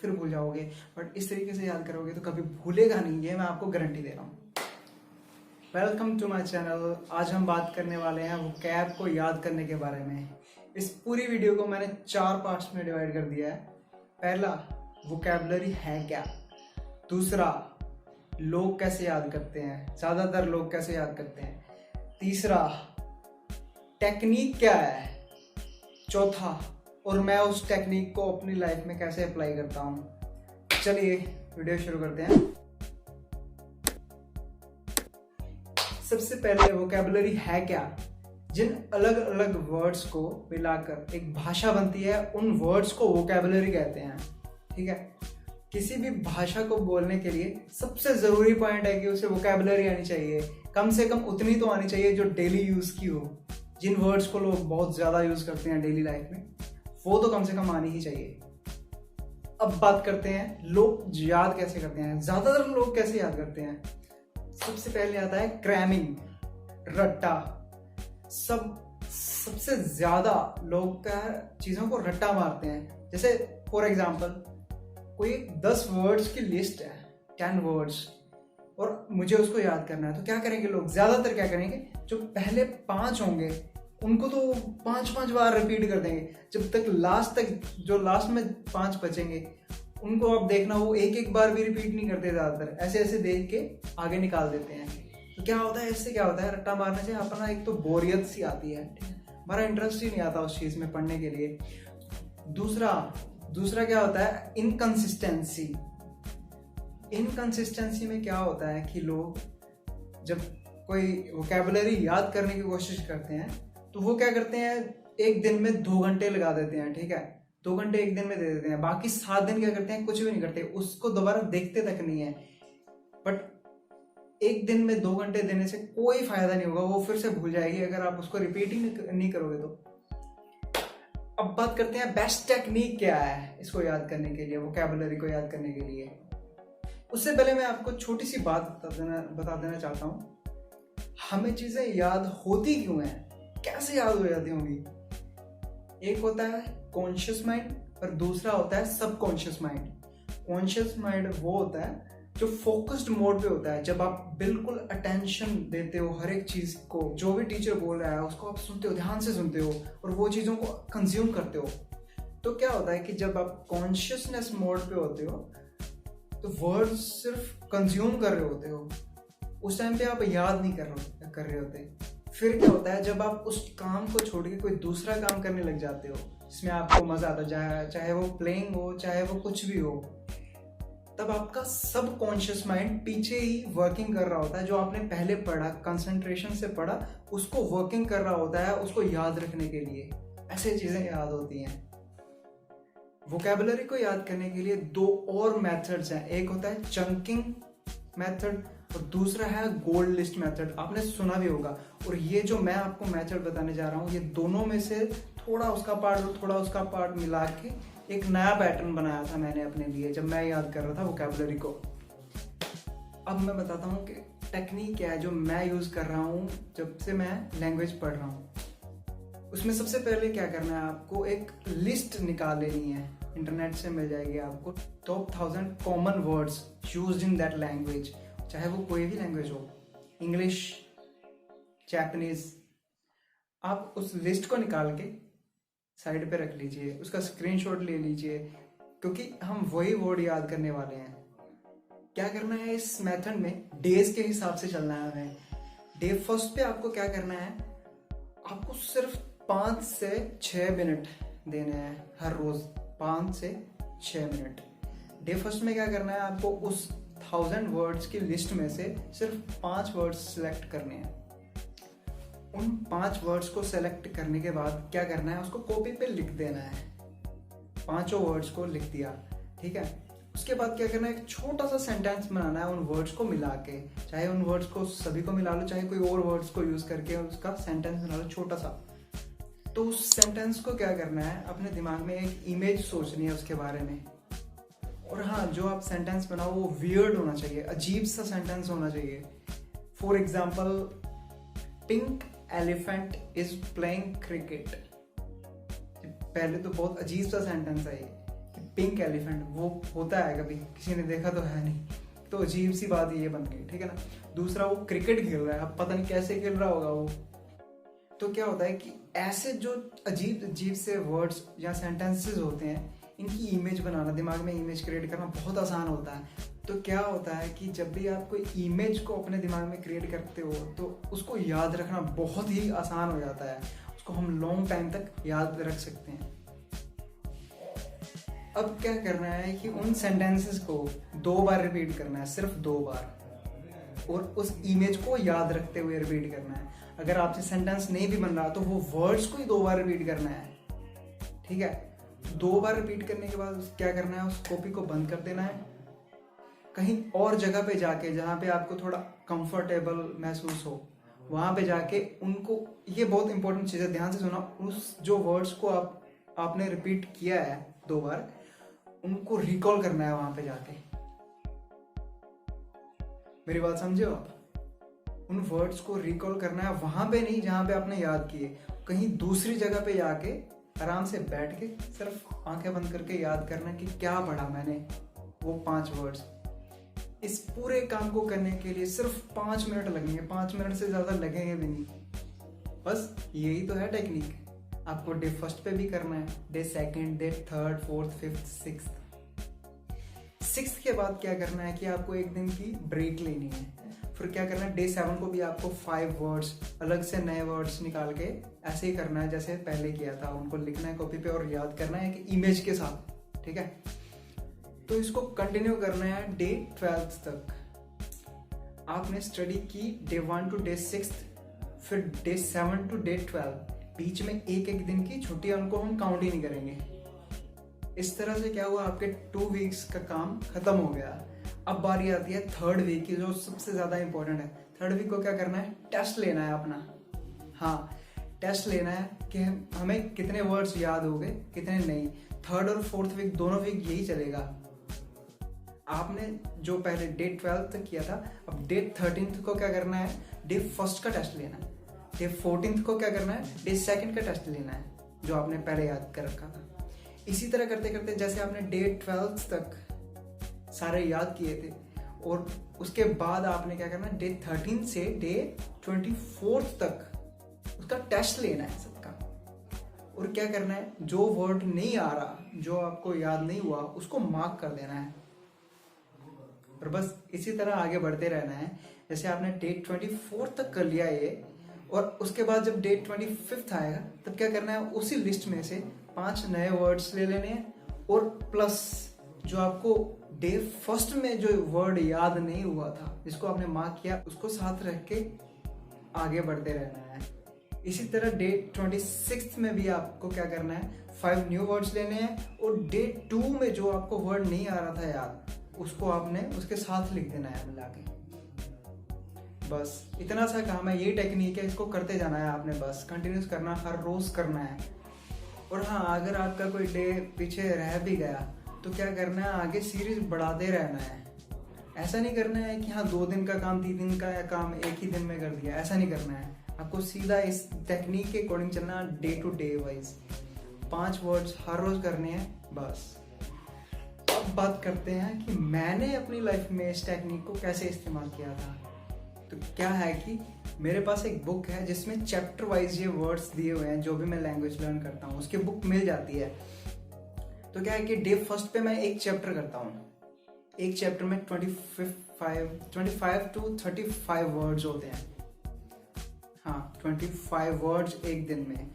फिर भूल जाओगे, बट इस तरीके से याद करोगे तो कभी भूलेगा नहीं, ये मैं आपको गारंटी दे रहा हूँ। Welcome to my channel. आज हम बात करने वाले हैं वोकैब को याद करने के बारे में। इस पूरी वीडियो को मैंने 4 पार्ट्स में डिवाइड कर दिया है। पहला, वोकैबुलरी है क्या। दूसरा, लोग कैसे याद करते हैं, ज़्यादातर लोग कैसे याद करते हैं। तीसरा, टेक्निक क्या है। चौथा, और मैं उस टेक्निक को अपनी लाइफ में कैसे अप्लाई करता हूँ। चलिए वीडियो शुरू करते हैं। सबसे पहले, वोकैबुलरी है क्या। जिन अलग अलग वर्ड्स को मिलाकर एक भाषा बनती है, उन वर्ड्स को वोकैबुलरी कहते हैं। ठीक है, किसी भी भाषा को बोलने के लिए सबसे जरूरी पॉइंट है कि उसे वोकैबुलरी आनी चाहिए। कम से कम उतनी तो आनी चाहिए जो डेली यूज की हो। जिन वर्ड्स को लोग बहुत ज्यादा यूज करते हैं डेली लाइफ में, वो तो कम से कम आनी ही चाहिए। अब बात करते हैं लोग याद कैसे करते हैं, ज्यादातर लोग कैसे याद करते हैं। सबसे पहले आता है क्रैमिंग, रट्टा। सबसे ज्यादा लोग का चीजों को रट्टा मारते हैं। जैसे फॉर एग्जाम्पल, कोई 10 वर्ड्स की लिस्ट है, 10 वर्ड्स, और मुझे उसको याद करना है, तो क्या करेंगे लोग, ज्यादातर क्या करेंगे, जो पहले 5 होंगे उनको तो 5-5 बार रिपीट कर देंगे, जब तक जो लास्ट में 5 बचेंगे उनको आप देखना वो एक बार भी रिपीट नहीं करते। ज्यादातर ऐसे ऐसे देख के आगे निकाल देते हैं। तो क्या होता है, इससे क्या होता है, रट्टा मारने से अपना एक तो बोरियत सी आती है, हमारा इंटरेस्ट ही नहीं आता उस चीज में पढ़ने के लिए। दूसरा क्या होता है, इनकंसिस्टेंसी। इनकंसिस्टेंसी में क्या होता है कि लोग जब कोई वोकैबुलरी याद करने की कोशिश करते हैं तो वो क्या करते हैं, एक दिन में 2 घंटे लगा देते हैं। ठीक है, 2 घंटे एक दिन में दे देते हैं, बाकी 7 दिन क्या करते हैं, कुछ भी नहीं करते, उसको दोबारा देखते तक नहीं है। बट एक दिन में 2 घंटे देने से कोई फायदा नहीं होगा, वो फिर से भूल जाएगी अगर आप उसको रिपीट ही नहीं करोगे तो। अब बात करते हैं बेस्ट टेक्निक क्या है इसको याद करने के लिए, वोकैबुलरी को याद करने के लिए। उससे पहले मैं आपको छोटी सी बात बता देना चाहता हूँ, हमें चीजें याद होती क्यों है, कैसे याद हो जाती होंगी। एक होता है कॉन्शियस माइंड और दूसरा होता है सबकॉन्शियस माइंड। कॉन्शियस माइंड वो होता है जो फोकस्ड मोड पे होता है, जब आप बिल्कुल अटेंशन देते हो हर एक चीज को, जो भी टीचर बोल रहा है उसको आप सुनते हो, ध्यान से सुनते हो और वो चीजों को कंज्यूम करते हो। तो क्या होता है कि जब आप कॉन्शियसनेस मोड पे होते हो तो वर्ड सिर्फ कंज्यूम कर रहे होते हो, उस टाइम पे आप याद नहीं कर रहे होते। फिर क्या होता है, जब आप उस काम को छोड़ के कोई दूसरा काम करने लग जाते हो जिसमें आपको मजा आता है, चाहे वो प्लेइंग हो चाहे वो कुछ भी हो, तब आपका सबकॉन्शियस माइंड पीछे ही वर्किंग कर रहा होता है। जो आपने पहले पढ़ा, कंसंट्रेशन से पढ़ा, उसको वर्किंग कर रहा होता है उसको याद रखने के लिए। ऐसे चीजें याद होती हैं। वोकैबुलरी को याद करने के लिए 2 और मेथड्स हैं। एक होता है चंकिंग मेथड और दूसरा है गोल्ड लिस्ट मेथड। आपने सुना भी होगा। और ये जो मैं आपको मेथड बताने जा रहा हूँ, ये दोनों में से थोड़ा उसका पार्ट और थोड़ा उसका पार्ट मिला के एक नया पैटर्न बनाया था मैंने अपने लिए, जब मैं याद कर रहा था वोकैबुलरी को। अब मैं बताता हूँ कि टेक्निक क्या है जो मैं यूज कर रहा हूँ जब से मैं लैंग्वेज पढ़ रहा हूँ। उसमें सबसे पहले क्या करना है, आपको एक लिस्ट निकाल लेनी है, इंटरनेट से मिल जाएगी आपको। Top 1000 common words used in that language, चाहे वो कोई भी लैंग्वेज हो, इंग्लिश, जापानीज। आप उस लिस्ट को निकाल के साइड पे रख लीजिए, उसका स्क्रीनशॉट ले लीजिए, क्योंकि हम वही वर्ड याद करने वाले हैं। क्या करना है, इस मेथड में डेज के हिसाब से चलना है हमें। डे फर्स्ट पे आपको क्या करना है, आपको सिर्फ 5 से 6 मिनट देने हैं हर रोज, 5 से 6 मिनट। डे फर्स्ट में क्या करना है, आपको उस 1000 वर्ड्स की लिस्ट में से सिर्फ 5 वर्ड्स सिलेक्ट करने हैं। उन 5 वर्ड्स को सेलेक्ट करने के बाद क्या करना है, उसको कॉपी पे लिख देना है। 5 वर्ड्स को लिख दिया, ठीक है। उसके बाद क्या करना है, एक छोटा सा सेंटेंस बनाना है उन वर्ड्स को मिला के, चाहे उन वर्ड्स को सभी को मिला लो, चाहे कोई और वर्ड्स को यूज करके उसका सेंटेंस बना लो छोटा सा। तो उस सेंटेंस को क्या करना है, अपने दिमाग में एक इमेज सोचनी है उसके बारे में। और हाँ, जो आप सेंटेंस बनाओ वो वियर्ड होना चाहिए, अजीब सा सेंटेंस होना चाहिए। For example, pink elephant is playing cricket. पहले तो बहुत अजीब सा सेंटेंस है ये, कि पिंक एलिफेंट, वो होता है कभी, किसी ने देखा तो है नहीं, तो अजीब सी बात ये बन गई, ठीक है ना। दूसरा, वो क्रिकेट खेल रहा है, अब पता नहीं कैसे खेल रहा होगा वो। तो क्या होता है कि ऐसे जो अजीब अजीब से वर्ड्स या सेंटेंसेस होते हैं, इनकी इमेज बनाना, दिमाग में इमेज क्रिएट करना बहुत आसान होता है। तो क्या होता है कि जब भी आप कोई इमेज को अपने दिमाग में क्रिएट करते हो तो उसको याद रखना बहुत ही आसान हो जाता है, उसको हम लॉन्ग टाइम तक याद रख सकते हैं। अब क्या करना है कि उन सेंटेंसेस को 2 बार रिपीट करना है, सिर्फ 2 बार, और उस इमेज को याद रखते हुए रिपीट करना है। अगर आपसे सेंटेंस नहीं भी बन रहा तो वो वर्ड्स को ही 2 बार रिपीट करना है, ठीक है। 2 बार रिपीट करने के बाद क्या करना है, उस कॉपी को बंद कर देना है, कहीं और जगह पे जाके जहाँ पे आपको थोड़ा कंफर्टेबल महसूस हो, वहाँ पे जाके उनको, ये बहुत इंपॉर्टेंट चीज़ है, ध्यान से सुना, उस जो वर्ड्स को आपने रिपीट किया है 2 बार, उनको रिकॉल करना है वहाँ पे जाके। मेरी बात समझे हो आप? उन वर्ड्स को रिकॉल करना है वहाँ पे नहीं जहाँ पे आपने याद किए, कहीं दूसरी जगह पे जाके आराम से बैठ के सिर्फ आंखें बंद करके याद करना कि क्या पढ़ा मैंने, वो 5 वर्ड्स। इस पूरे काम को करने के लिए सिर्फ 5 मिनट लगेंगे, 5 मिनट से ज़्यादा लगेंगे भी नहीं। बस यही तो है टेक्निक। आपको डे 1 पे भी करना है, डे 2, डे 3, 4, 5, 6 के बाद क्या करना है कि आपको एक दिन की ब्रेक लेनी है। फिर क्या करना है, डे 7 को भी आपको 5 वर्ड्स, अलग से नए वर्ड्स निकाल के ऐसे ही करना है जैसे पहले किया था, उनको लिखना है कॉपी पे और याद करना है कि इमेज के साथ, ठीक है। तो इसको कंटिन्यू करना है डे 12 तक। आपने स्टडी की डे 1 टू डे 6, फिर डे 7 टू डे 12, बीच में एक दिन की छुट्टियां, उनको हम काउंट ही नहीं करेंगे। इस तरह से क्या हुआ, आपके 2 वीक्स का काम खत्म हो गया। अब बारी आती है 3rd वीक की, जो सबसे ज्यादा इंपॉर्टेंट है। 3rd वीक को क्या करना है, टेस्ट लेना है अपना। हाँ, टेस्ट लेना है कि हमें कितने वर्ड्स याद हो गए, कितने नहीं। 3rd और 4th वीक, दोनों वीक यही चलेगा। आपने जो पहले डे 12 तक किया था, अब डे 13 को क्या करना है, डे 1 का टेस्ट लेना है। डे 14 को क्या करना है, डे 2 का टेस्ट लेना है, जो आपने पहले याद कर रखा था। इसी तरह करते करते जैसे आपने डे 12 तक सारे याद किए थे, और उसके बाद आपने क्या करना है, डे 13 से डे 24 तक उसका टेस्ट लेना है सबका। और क्या करना है, जो वर्ड नहीं आ रहा, जो आपको याद नहीं हुआ, उसको मार्क कर देना है। और बस इसी तरह आगे बढ़ते रहना है। जैसे आपने डे 24 तक कर लिया ये, और उसके बाद जब डे 25 आएगा तब क्या करना है, उसी लिस्ट में से 5 नए वर्ड्स ले लेने हैं, और प्लस जो आपको डे 1 में जो वर्ड याद नहीं हुआ था, जिसको आपने मार्क किया, उसको साथ रख के आगे बढ़ते रहना है। इसी तरह डे 26 में भी आपको क्या करना है, 5 न्यू वर्ड्स लेने हैं, और डे 2 में जो आपको वर्ड नहीं आ रहा था याद, उसको आपने उसके साथ लिख देना है मिला के। बस इतना सा काम है, यही टेक्निक है, इसको करते जाना है आपने, बस कंटिन्यूस करना, हर रोज करना है। और हाँ, अगर आपका कोई डे पीछे रह भी गया तो क्या करना है, आगे सीरीज बढ़ाते रहना है। ऐसा नहीं करना है कि हाँ 2 दिन का काम 3 दिन का काम एक ही दिन में कर दिया, ऐसा नहीं करना है। आपको सीधा इस टेक्निक के अकॉर्डिंग चलना, day to day wise 5 words हर रोज करने हैं बस। अब बात करते हैं कि मैंने अपनी लाइफ में इस टेक्निक को कैसे इस्तेमाल किया था। तो क्या है कि मेरे पास एक बुक है जिसमें चैप्टर वाइज ये वर्ड्स दिए हुए हैं, जो भी मैं लैंग्वेज लर्न करता हूँ उसकी बुक मिल जाती है। तो क्या है कि डे 1 पे मैं एक चैप्टर करता हूँ, एक चैप्टर में 25 टू 35 वर्ड्स होते हैं। हाँ, 25 वर्ड्स एक दिन में।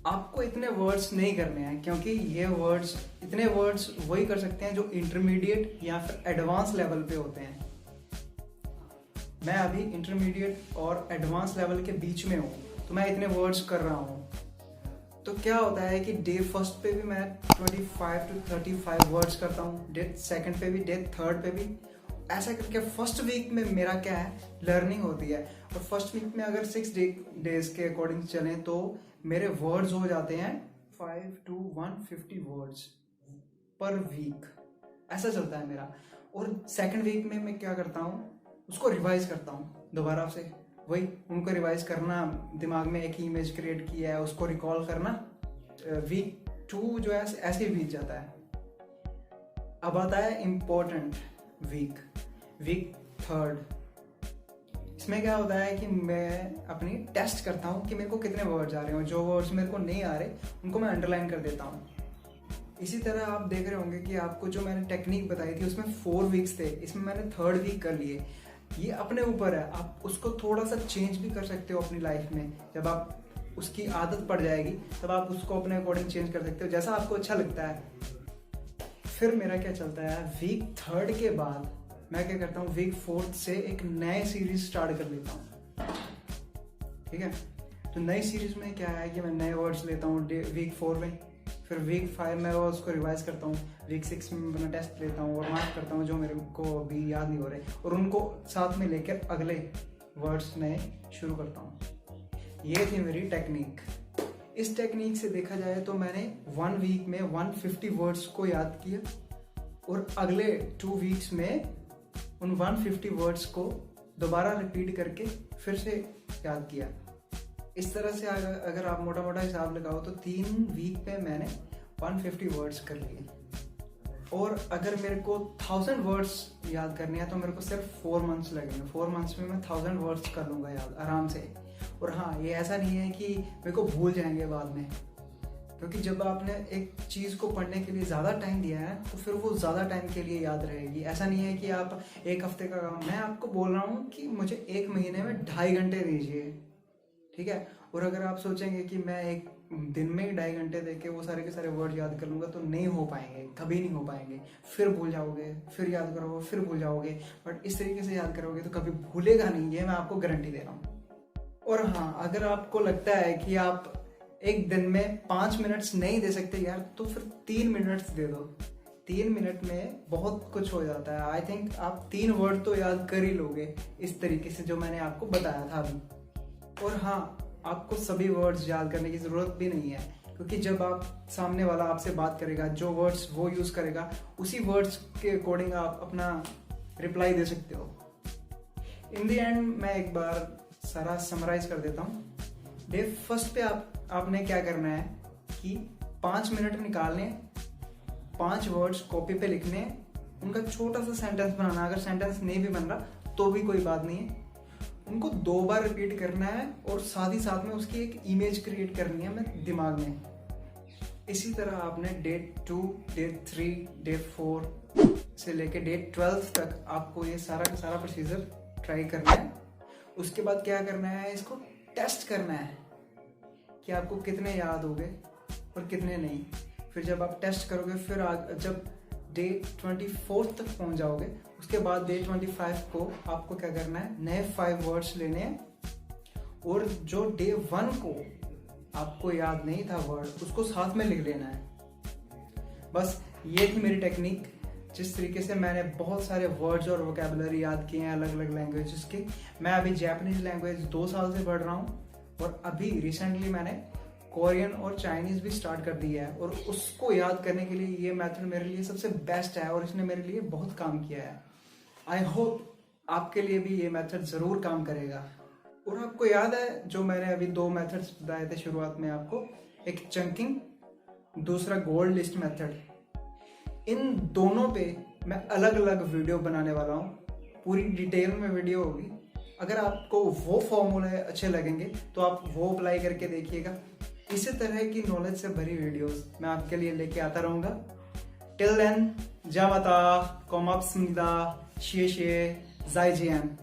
आपको इतने वर्ड्स नहीं करने हैं, क्योंकि ये वर्ड्स, इतने वर्ड्स वही कर सकते हैं जो इंटरमीडिएट या फिर एडवांस लेवल पे होते हैं। मैं अभी इंटरमीडिएट और एडवांस लेवल के बीच में हूँ, तो मैं इतने वर्ड्स कर रहा हूँ। तो क्या होता है कि डे 1 पे भी मैं 25 टू 35 वर्ड्स करता हूँ, डे 2 पे भी, डे 3 पे भी। ऐसा करके 1st वीक में मेरा क्या है, लर्निंग होती है। और 1st वीक में अगर 6 डेज के अकॉर्डिंग चलें तो मेरे वर्ड्स हो जाते हैं 5 to 150 वर्ड्स पर वीक, ऐसा चलता है मेरा। और 2nd वीक में मैं क्या करता हूँ, उसको रिवाइज करता हूँ दोबारा से, वही उनको रिवाइज करना, दिमाग में एक इमेज क्रिएट किया है उसको रिकॉल करना। वीक 2 जो है ऐसे ही बीत जाता है। अब आता है इम्पोर्टेंट वीक थर्ड। इसमें क्या होता है कि मैं अपनी टेस्ट करता हूँ कि मेरे को कितने वर्ड्स आ रहे हैं, जो वर्ड्स मेरे को नहीं आ रहे उनको मैं अंडरलाइन कर देता हूँ। इसी तरह आप देख रहे होंगे कि आपको जो मैंने टेक्निक बताई थी उसमें 4 वीक्स थे, इसमें मैंने 3rd वीक कर लिए। ये अपने ऊपर है, आप उसको थोड़ा सा चेंज भी कर सकते हो अपनी लाइफ में। जब आप उसकी आदत पड़ जाएगी तब आप उसको अपने अकॉर्डिंग चेंज कर सकते हो, जैसा आपको अच्छा लगता है। फिर मेरा क्या चलता है, वीक 3rd के बाद मैं क्या करता हूँ, वीक 4th से एक नए सीरीज स्टार्ट कर लेता हूँ। ठीक है, तो नई सीरीज में क्या है कि मैं नए वर्ड्स लेता हूँ वीक 4 में, फिर वीक 5 में वो उसको रिवाइज करता हूँ, वीक 6 में अपना टेस्ट लेता हूँ और मार्क करता हूँ जो मेरे को अभी याद नहीं हो रहे, और उनको साथ में लेकर अगले वर्ड्स नए शुरू करता हूँ। ये थी मेरी टेक्निक। इस टेक्निक से देखा जाए तो मैंने 1 वीक में 150 वर्ड्स को याद किया और अगले 2 वीक्स में उन 150 वर्ड्स को दोबारा रिपीट करके फिर से याद किया। इस तरह से अगर आप मोटा मोटा हिसाब लगाओ तो 3 वीक पे मैंने 150 वर्ड्स कर लिए। और अगर मेरे को 1000 वर्ड्स याद करने हैं तो मेरे को सिर्फ 4 मंथ्स लगेंगे। 4 मंथ्स में मैं 1000 वर्ड्स कर लूँगा याद आराम से। और हाँ, ये ऐसा नहीं है कि मेरे को भूल जाएंगे बाद में, क्योंकि जब आपने एक चीज़ को पढ़ने के लिए ज़्यादा टाइम दिया है तो फिर वो ज़्यादा टाइम के लिए याद रहेगी। ऐसा नहीं है कि आप 1 हफ्ते का काम, मैं आपको बोल रहा हूँ कि मुझे 1 महीने में 2.5 घंटे दीजिए। ठीक है, और अगर आप सोचेंगे कि मैं एक दिन में ही 2.5 घंटे देके वो सारे के सारे वर्ड याद कर लूँगा तो नहीं हो पाएंगे, कभी नहीं हो पाएंगे। फिर भूल जाओगे, फिर याद करोगे, फिर भूल जाओगे। बट इस तरीके से याद करोगे तो कभी भूलेगा नहीं, ये मैं आपको गारंटी दे रहा हूँ। और हाँ, अगर आपको लगता है कि आप एक दिन में 5 मिनट्स नहीं दे सकते यार, तो फिर 3 मिनट्स दे दो। 3 मिनट में बहुत कुछ हो जाता है। आई थिंक आप 3 वर्ड तो याद कर ही लोगे इस तरीके से जो मैंने आपको बताया था अभी। और हाँ, आपको सभी वर्ड्स याद करने की ज़रूरत भी नहीं है, क्योंकि जब आप सामने वाला आपसे बात करेगा, जो वर्ड्स वो यूज़ करेगा उसी वर्ड्स के अकॉर्डिंग आप अपना रिप्लाई दे सकते हो। इन द एंड मैं एक बार सारा समराइज कर देता हूँ। डे फर्स्ट पे आपने क्या करना है कि 5 मिनट निकालने, 5 वर्ड्स कॉपी पे लिखने, उनका छोटा सा सेंटेंस बनाना। अगर सेंटेंस नहीं भी बन रहा तो भी कोई बात नहीं है, उनको 2 बार रिपीट करना है और साथ ही साथ में उसकी एक इमेज क्रिएट करनी है अपने दिमाग में। इसी तरह आपने डे 2, डे 3, डे 4 से लेके डे 12 तक आपको ये सारा का सारा प्रोसीजर ट्राई करना है। उसके बाद क्या करना है, इसको टेस्ट करना है कि आपको कितने याद हो गए और कितने नहीं। फिर जब आप टेस्ट करोगे, फिर जब डे 24 तक पहुंच जाओगे, उसके बाद डे 25 को आपको क्या करना है, नए 5 वर्ड्स लेने हैं और जो डे 1 को आपको याद नहीं था वर्ड, उसको साथ में लिख लेना है। बस ये थी मेरी टेक्निक, जिस तरीके से मैंने बहुत सारे वर्ड्स और वोकैबुलरी याद किए हैं अलग अलग लैंग्वेजेस के। मैं अभी जापानीज लैंग्वेज 2 साल से पढ़ रहा हूँ और अभी रिसेंटली मैंने कोरियन और चाइनीज़ भी स्टार्ट कर दिया है, और उसको याद करने के लिए ये मेथड मेरे लिए सबसे बेस्ट है और इसने मेरे लिए बहुत काम किया है। आई होप आपके लिए भी ये मेथड ज़रूर काम करेगा। और आपको याद है जो मैंने अभी 2 मेथड्स बताए थे शुरुआत में आपको, एक चंकिंग, दूसरा गोल्ड लिस्ट मेथड। इन दोनों पे मैं अलग अलग वीडियो बनाने वाला हूँ, पूरी डिटेल में वीडियो होगी। अगर आपको वो फॉर्मूले अच्छे लगेंगे तो आप वो अप्लाई करके देखिएगा। इसी तरह की नॉलेज से भरी वीडियोस मैं आपके लिए लेके आता रहूँगा। टिल देन, जावाता, कॉमअप्समिदा, शिए शिए, ज़ाइजियन।